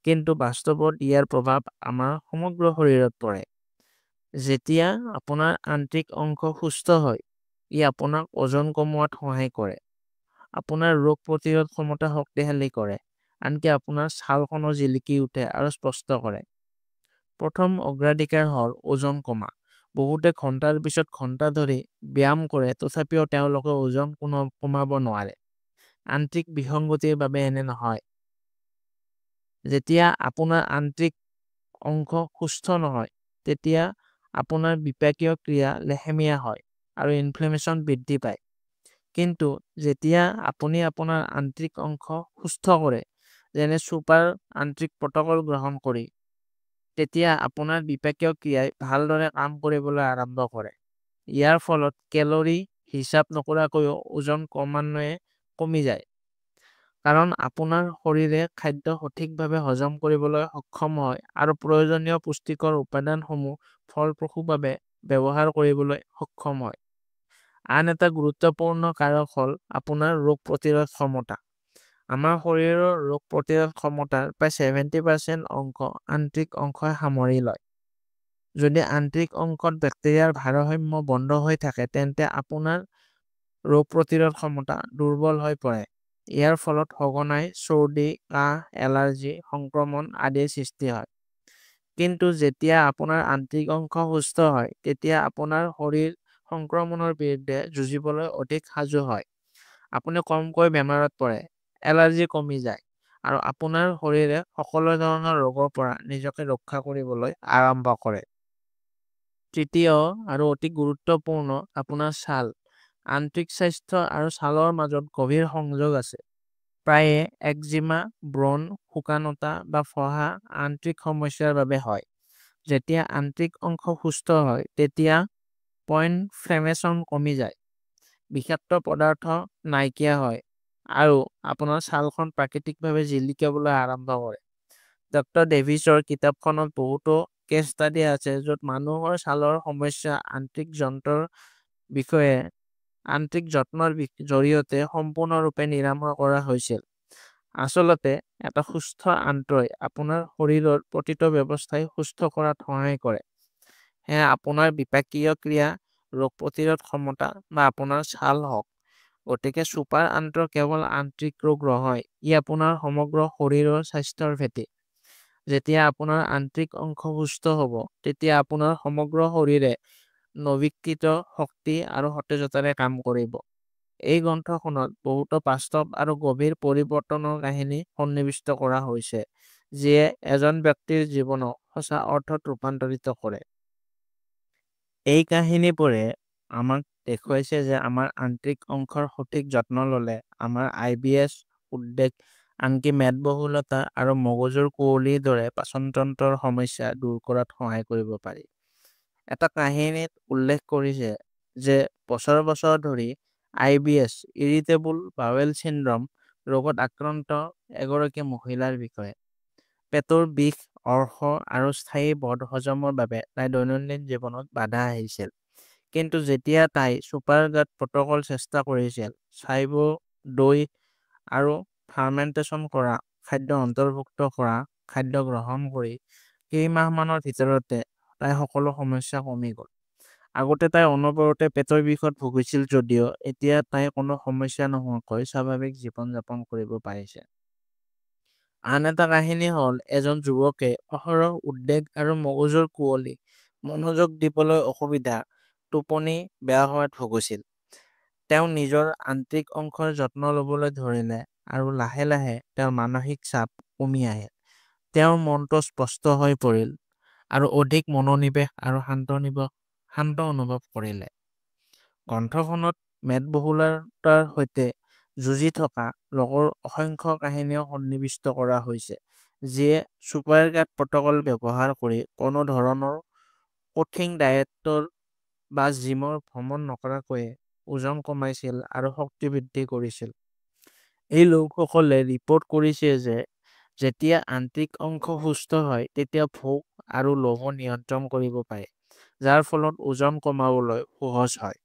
কিন্তু বাস্তৱত ইয়াৰ প্ৰভাৱ আমাৰ সমগ্ৰ শৰীৰত পৰে। যেতিয়া আপোনাৰ আন্তৰিক অংশ সুস্থ হয়, ই আপোনাক ওজন কমোৱাত সহায় কৰে, আপোনাৰ ৰোগ প্ৰতিৰোধ ক্ষমতা শক্তিশালী কৰে, আনকি আপোনাৰ ছালখনো জিলিকি উঠে আৰু স্পষ্ট কৰে। প্ৰথম অগ্ৰাধিকাৰ হ'ল ওজন কমা। বহুতে ঘণ্টাৰ পিছত ঘণ্টা ধৰি ব্যায়াম কৰে, তথাপিও তেওঁলোকে ওজন কমাব নোৱাৰে। আন্তৰিক বিসংগতিৰ বাবে এনে নহয়। যেতিয়া আপোনাৰ আন্তৰিক অংশ সুস্থ নহয়, তেতিয়া আপোনাৰ বিপাকীয় ক্ৰিয়া লেহেমীয়া হয় আৰু ইনফ্লেমেশ্যন বৃদ্ধি পায়। কিন্তু যেতিয়া আপুনি আপোনাৰ আন্তৰিক অংশ সুস্থ কৰে, যেনে ছুপাৰ আন্তৰিক প্ৰট'কল গ্ৰহণ কৰি, তেতিয়া আপোনাৰ বিপাকীয় ক্ৰিয়াই ভালদৰে কাম কৰিবলৈ আৰম্ভ কৰে। ইয়াৰ ফলত কেলৰি হিচাপ নকৰাকৈও ওজন ক্ৰমান্বয়ে কমি যায়। কাৰণ আপোনাৰ শৰীৰে খাদ্য সঠিকভাৱে হজম কৰিবলৈ সক্ষম হয় আৰু প্ৰয়োজনীয় পুষ্টিকৰ উপাদানসমূহ ফলপ্ৰসূভাৱে ব্যৱহাৰ কৰিবলৈ সক্ষম হয়। আন এটা গুৰুত্বপূৰ্ণ কাৰক হ'ল আপোনাৰ ৰোগ প্ৰতিৰোধ ক্ষমতা। আমাৰ শৰীৰৰ ৰোগ প্ৰতিৰোধ ক্ষমতাৰ প্ৰায় 70% অংশ আন্তৰিক অংশই সামৰি লয়। যদি আন্তৰিক অংশত বেক্টেৰিয়াৰ ভাৰসাম্য বন্ধ হৈ থাকে, তেন্তে আপোনাৰ ৰোগ প্ৰতিৰোধ ক্ষমতা দুৰ্বল হৈ পৰে। ইয়াৰ ফলত সঘনাই চৰ্দি, কাহ, এলাৰ্জি, সংক্ৰমণ আদিৰ সৃষ্টি হয়। কিন্তু যেতিয়া আপোনাৰ আন্তৰিক অংশ সুস্থ হয়, তেতিয়া আপোনাৰ শৰীৰ সংক্ৰমণৰ বিৰুদ্ধে যুঁজিবলৈ অধিক সাজু হয়। আপুনি কমকৈ বেমাৰত পৰে, এলাৰ্জি কমি যায়, আৰু আপোনাৰ শৰীৰে সকলো ধৰণৰ ৰোগৰ পৰা নিজকে ৰক্ষা কৰিবলৈ আৰম্ভ কৰে। তৃতীয় আৰু অতি গুৰুত্বপূৰ্ণ, আপোনাৰ ছাল। আন্তৰিক স্বাস্থ্য আৰু ছালৰ মাজত গভীৰ সংযোগ আছে। প্ৰায়ে একজিমা, ব্ৰণ, শুকানতা বা ফহা আন্তৰিক সমস্যাৰ বাবে হয়। যেতিয়া আন্তৰিক অংশ সুস্থ হয় তেতিয়া ইনফ্লেমেশ্যন কমি যায়, বিষাক্ত পদাৰ্থ নাইকিয়া হয় আৰু আপোনাৰ ছালখন প্ৰাকৃতিকভাৱে জিলিকিবলৈ আৰম্ভ কৰে। ডক্টৰ ডেভিছৰ কিতাপখনত বহুতো কেছ ষ্টাডি আছে য'ত মানুহৰ ছালৰ সমস্যা আন্তৰিক যত্নৰ জৰিয়তে সম্পূৰ্ণৰূপে নিৰাময় কৰা হৈছিল। আচলতে এটা সুস্থ আন্তই আপোনাৰ শৰীৰৰ প্ৰতিটো ব্যৱস্থাই সুস্থ কৰাত সহায় কৰে। সেয়া আপোনাৰ বিপাকীয় ক্ৰিয়া, ৰোগ প্ৰতিৰোধ ক্ষমতা বা আপোনাৰ ছাল হওক। গতিকে ছুপাৰ আন্ত্ৰ কেৱল আন্তৰিক ৰোগ নহয়, ই আপোনাৰ সমগ্ৰ শৰীৰৰ স্বাস্থ্যৰ ভেটি। যেতিয়া আপোনাৰ আন্তৰিক অংশ সুস্থ হ'ব তেতিয়া আপোনাৰ সমগ্ৰ শৰীৰে নৱীকৃত শক্তি আৰু সতেজতাৰে কাম কৰিব। এই গ্ৰন্থখনত বহুতো বাস্তৱ আৰু গভীৰ পৰিৱৰ্তনৰ কাহিনী সন্নিৱিষ্ট কৰা হৈছে, যিয়ে এজন ব্যক্তিৰ জীৱনক সঁচা অৰ্থত ৰূপান্তৰিত কৰে। এই কাহিনীবোৰে আমাক দেখুৱাইছে যে আমাৰ আন্তৰিক অংশৰ সঠিক যত্ন ল'লে আমাৰ IBS, উদ্বেগ, আনকি মেদবহুলতা আৰু মগজুৰ কুঁৱলীৰ দৰে পাচনতন্ত্ৰৰ সমস্যা দূৰ কৰাত সহায় কৰিব পাৰি। এটা কাহিনীত উল্লেখ কৰিছে যে বছৰ বছৰ ধৰি IBS, ইৰিটেবল বাৱেল চিণ্ড্ৰম ৰোগত আক্ৰান্ত এগৰাকী মহিলাৰ বিষয়ে। পেটৰ বিষ, অৰ্শ আৰু স্থায়ী বদহজমৰ বাবে তাই দৈনন্দিন জীৱনত বাধা আহিছিল। কিন্তু যেতিয়া তাই ছুপাৰ গাট প্ৰট'কল চেষ্টা কৰিছিল, চাইব দৈ আৰু ফাৰ্মেণ্টেশ্যন কৰা খাদ্য অন্তৰ্ভুক্ত কৰা খাদ্য গ্ৰহণ কৰি কেইমাহমানৰ ভিতৰতে তাই সকলো সমস্যা কমি গ'ল। আগতে তাই অনবৰতে পেটৰ বিষত ভুগিছিল যদিও এতিয়া তাই কোনো সমস্যা নোহোৱাকৈ স্বাভাৱিক জীৱন যাপন কৰিব পাৰিছে। আন এটা কাহিনী হ'ল এজন যুৱকে অহৰহ উদ্বেগ আৰু মগজুৰ কুঁৱলী, মনোযোগ দিবলৈ অসুবিধা, টোপনি বেয়া হোৱাত ভুগিছিল। তেওঁ নিজৰ আন্তৰিক অংশৰ যত্ন ল'বলৈ ধৰিলে আৰু লাহে লাহে তেওঁৰ মানসিক চাপ কমি আহিল। তেওঁৰ মনটো স্পষ্ট হৈ পৰিল আৰু অধিক মনোনিৱেশ আৰু শান্ত অনুভৱ কৰিলে। গ্ৰন্থখনত মেদবহুলতাৰ সৈতে যুঁজি থকা লোকৰ অসংখ্য কাহিনীও সন্নিৱিষ্ট কৰা হৈছে, যিয়ে ছুপাৰ গাট প্ৰট'কল ব্যৱহাৰ কৰি কোনো ধৰণৰ কঠিন ডায়েটৰ বা জিমৰ ভ্ৰমণ নকৰাকৈয়ে ওজন কমাইছিল আৰু শক্তি বৃদ্ধি কৰিছিল। এই লোকসকলে ৰিপৰ্ট কৰিছে যে যেতিয়া আন্তৰিক অংশ সুস্থ হয় তেতিয়া ভোক আৰু লোভ নিয়ন্ত্ৰণ কৰিব পাৰে, যাৰ ফলত ওজন কমাবলৈ সহজ হয়।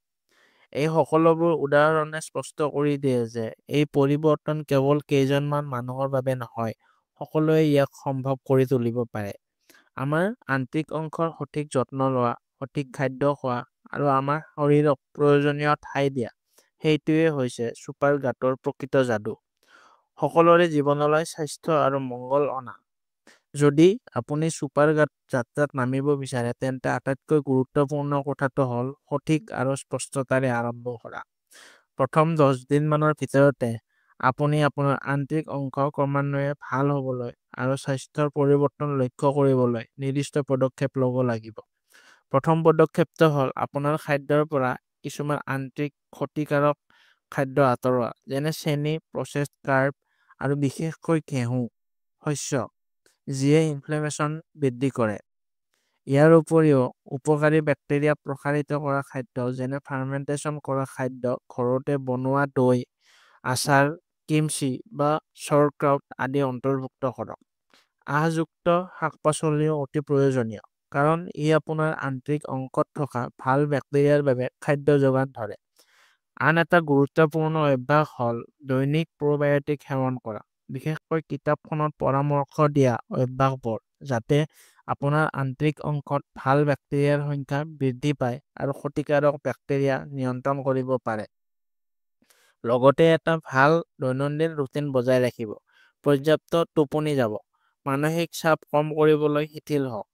এই সকলোবোৰ উদাহৰণে স্পষ্ট কৰি দিয়ে যে এই পৰিৱৰ্তন কেৱল কেইজনমান মানুহৰ বাবে নহয়, সকলোৱে ইয়াক সম্ভৱ কৰি তুলিব পাৰে। আমাৰ আন্তৰিক অংশৰ সঠিক যত্ন লোৱা, সঠিক খাদ্য খোৱা আৰু আমাৰ শৰীৰক প্ৰয়োজনীয় ঠাই দিয়া, সেইটোৱেই হৈছে ছুপাৰ গাটৰ প্ৰকৃত যাদু। সকলোৰে জীৱনলৈ স্বাস্থ্য আৰু মংগল অনা। যদি আপুনি ছুপাৰ গাট যাত্ৰাত নামিব বিচাৰে তেন্তে আটাইতকৈ গুৰুত্বপূৰ্ণ কথাটো হ'ল সঠিক আৰু স্পষ্টতাৰে আৰম্ভ কৰা। প্ৰথম 10 দিনমানৰ ভিতৰতে আপুনি আপোনাৰ আন্তৰিক অংশ ক্ৰমান্বয়ে ভাল হ'বলৈ আৰু স্বাস্থ্যৰ পৰিৱৰ্তন লক্ষ্য কৰিবলৈ নিৰ্দিষ্ট পদক্ষেপ ল'ব লাগিব। প্ৰথম পদক্ষেপটো হ'ল আপোনাৰ খাদ্যৰ পৰা কিছুমান আন্তৰিক ক্ষতিকাৰক খাদ্য আঁতৰোৱা, যেনে চেনি, প্ৰচেছড কাৰ্ব আৰু বিশেষকৈ ঘেঁহু, শস্য, যিয়ে ইনফ্লেমেশ্যন বৃদ্ধি কৰে। ইয়াৰ উপৰিও উপকাৰী বেক্টেৰিয়া প্ৰসাৰিত কৰা খাদ্য যেনে ফাৰ্মেণ্টেশ্যন কৰা খাদ্য, ঘৰতে বনোৱা দৈ, আচাৰ, কিমচি বা চৌৰক্ৰাউট আদি অন্তৰ্ভুক্ত কৰক। আহযুক্ত শাক-পাচলিও অতি প্ৰয়োজনীয়, কাৰণ ই আপোনাৰ আন্তৰিক অংশত থকা ভাল বেক্টেৰিয়াৰ বাবে খাদ্য যোগান ধৰে। আন এটা গুৰুত্বপূৰ্ণ অভ্যাস হ'ল দৈনিক প্ৰ'বায়'টিক সেৱন কৰা, বিশেষকৈ কিতাপখনত পৰামৰ্শ দিয়া অভ্যাসবোৰ, যাতে আপোনাৰ আন্তৰিক অংশত ভাল বেক্টেৰিয়াৰ সংখ্যা বৃদ্ধি পায় আৰু ক্ষতিকাৰক বেক্টেৰিয়া নিয়ন্ত্ৰণ কৰিব পাৰে। লগতে এটা ভাল দৈনন্দিন ৰুটিন বজাই ৰাখিব। পৰ্যাপ্ত টোপনি যাব, মানসিক চাপ কম কৰিবলৈ শিথিল হওক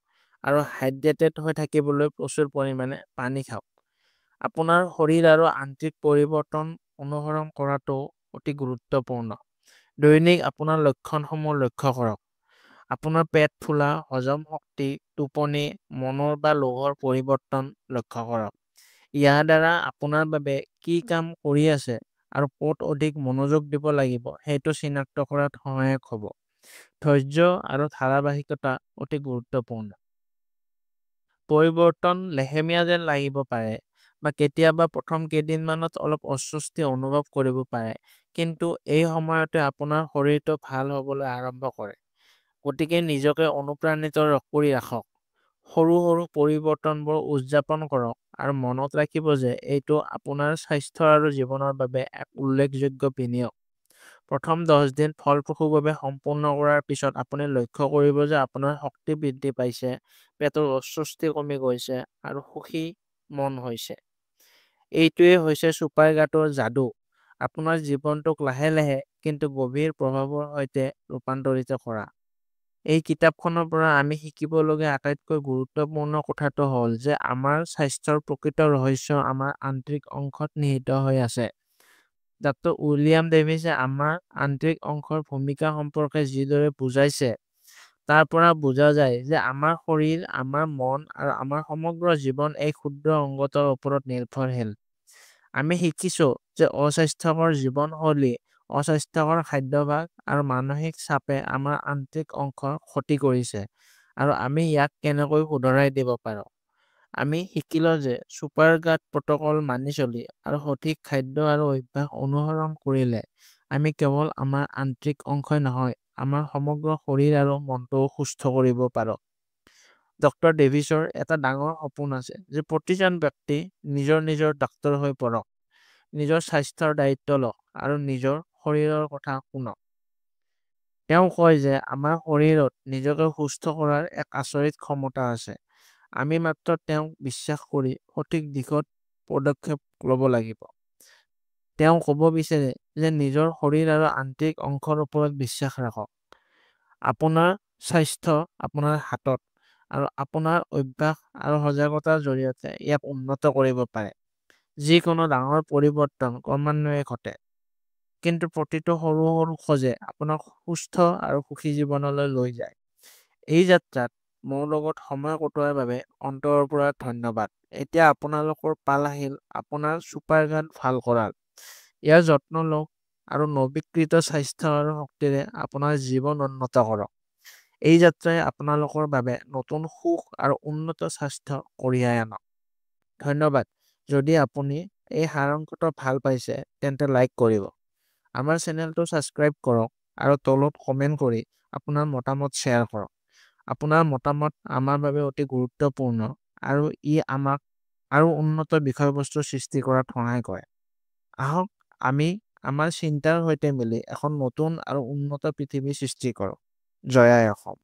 আৰু হাইড্ৰেটেড হৈ থাকিবলৈ প্ৰচুৰ পৰিমাণে পানী খাওক। আপোনাৰ শৰীৰ আৰু আন্তৰিক পৰিৱৰ্তন অনুসৰণ কৰাটো অতি গুৰুত্বপূৰ্ণ। দৈনিক আপোনাৰ লক্ষণসমূহ লক্ষ্য কৰক। আপোনাৰ পেট ফুলা, হজম শক্তি, টোপনি, মনৰ বা লোভৰ পৰিৱৰ্তন লক্ষ্য কৰক। ইয়াৰ দ্বাৰা আপোনাৰ বাবে কি কাম কৰি আছে আৰু ক'ত অধিক মনোযোগ দিব লাগিব সেইটো চিনাক্ত কৰাত সহায়ক হ'ব। ধৈৰ্য আৰু ধাৰাবাহিকতা অতি গুৰুত্বপূৰ্ণ। পৰিৱৰ্তন লেহেমীয়া যেন লাগিব পাৰে বা কেতিয়াবা প্ৰথম কেইদিনমানত অলপ অস্বস্তি অনুভৱ কৰিব পাৰে, কিন্তু এই সময়তে আপোনাৰ শৰীৰটো ভাল হ'বলৈ আৰম্ভ কৰে। গতিকে নিজকে অনুপ্ৰাণিত কৰি ৰাখক। সৰু সৰু পৰিৱৰ্তনবোৰ উদযাপন কৰক আৰু মনত ৰাখিব যে এইটো আপোনাৰ স্বাস্থ্য আৰু জীৱনৰ বাবে এক উল্লেখযোগ্য বিনিয়োগ। প্ৰথম 10 দিন ফলপ্ৰসূভাৱে সম্পূৰ্ণ কৰাৰ পিছত আপুনি লক্ষ্য কৰিব যে আপোনাৰ শক্তি বৃদ্ধি পাইছে, পেটৰ অস্বস্তি কমি গৈছে আৰু সুখী মন হৈছে। এইটোৱে হৈছে ছুপাৰ গাটৰ যাদু, আপোনাৰ জীৱনটোক লাহে লাহে কিন্তু গভীৰ প্ৰভাৱৰ সৈতে ৰূপান্তৰিত কৰা। এই কিতাপখনৰ পৰা আমি শিকিবলগীয়া আটাইতকৈ গুৰুত্বপূৰ্ণ কথাটো হ'ল যে আমাৰ স্বাস্থ্যৰ প্ৰকৃত ৰহস্য আমাৰ আন্তৰিক অংশত নিহিত হৈ আছে। ডাক্তৰ উইলিয়াম ডেভিছে আমাৰ আন্তৰিক অংশৰ ভূমিকা সম্পৰ্কে যিদৰে বুজাইছে, তাৰ পৰা বুজা যায় যে আমাৰ শৰীৰ, আমাৰ মন আৰু আমাৰ সমগ্ৰ জীৱন এই ক্ষুদ্ৰ অংগটোৰ ওপৰত নিৰ্ভৰশীল। আমি শিকিছো যে অস্বাস্থ্যকৰ জীৱনশৈলী, অস্বাস্থ্যকৰ খাদ্যাভ্যাস আৰু মানসিক চাপে আমাৰ আন্তৰিক অংশৰ ক্ষতি কৰিছে আৰু আমি ইয়াক কেনেকৈ শুধৰাই দিব পাৰোঁ। আমি শিকিলো যে ছুপাৰ গাট প্ৰট'কল মানি চলি আৰু সঠিক খাদ্য আৰু অভ্যাস অনুসৰণ কৰিলে আমি কেৱল আমাৰ আন্তৰিক অংশই নহয়, আমাৰ সমগ্ৰ শৰীৰ আৰু মনটোও সুস্থ কৰিব পাৰোঁ। ডক্তৰ ডেভিছৰ এটা ডাঙৰ সপোন আছে যে প্ৰতিজন ব্যক্তি নিজৰ নিজৰ ডাক্তৰ হৈ পৰক, নিজৰ স্বাস্থ্যৰ দায়িত্ব লওক আৰু নিজৰ শৰীৰৰ কথা শুনক। তেওঁ কয় যে আমাৰ শৰীৰত নিজকে সুস্থ কৰাৰ এক আচৰিত ক্ষমতা আছে। আমি মাত্ৰ তেওঁক বিশ্বাস কৰি সঠিক দিশত পদক্ষেপ ল'ব লাগিব। তেওঁ ক'ব বিচাৰে যে নিজৰ শৰীৰ আৰু আন্তৰিক অংশৰ ওপৰত বিশ্বাস ৰাখক। আপোনাৰ স্বাস্থ্য আপোনাৰ হাতত আৰু আপোনাৰ অভ্যাস আৰু সজাগতাৰ জৰিয়তে ইয়াক উন্নত কৰিব পাৰে। যিকোনো ডাঙৰ পৰিৱৰ্তন ক্ৰমান্বয়ে ঘটে, কিন্তু প্ৰতিটো সৰু সৰু খোজে আপোনাক সুস্থ আৰু সুখী জীৱনলৈ লৈ যায়। এই যাত্ৰাত মোৰ লগত সময় কটোৱাৰ বাবে অন্তৰৰ পৰা ধন্যবাদ। এতিয়া আপোনালোকৰ পাল আহিল আপোনাৰ ছুপাৰ গাট ভাল কৰাৰ। ইয়াৰ যত্ন লওক আৰু নৱীকৃত স্বাস্থ্য আৰু শক্তিৰে আপোনাৰ জীৱন উন্নত কৰক। এই যাত্ৰাই আপোনালোকৰ বাবে নতুন সুখ আৰু উন্নত স্বাস্থ্য কঢ়িয়াই আনক। ধন্যবাদ। যদি আপুনি এই সাৰাংশটো ভাল পাইছে তেন্তে লাইক কৰিব, আমাৰ চেনেলটো ছাবস্ক্ৰাইব কৰক আৰু তলত কমেণ্ট কৰি আপোনাৰ মতামত শ্বেয়াৰ কৰক। আপোনাৰ মতামত আমাৰ বাবে অতি গুৰুত্বপূৰ্ণ আৰু ই আমাক আৰু উন্নত বিষয়বস্তু সৃষ্টি কৰাত সহায় কৰে। আহক আমি আমাৰ চিন্তাৰ সৈতে মিলি এখন নতুন আৰু উন্নত পৃথিৱী সৃষ্টি কৰোঁ। জয় আই অসম।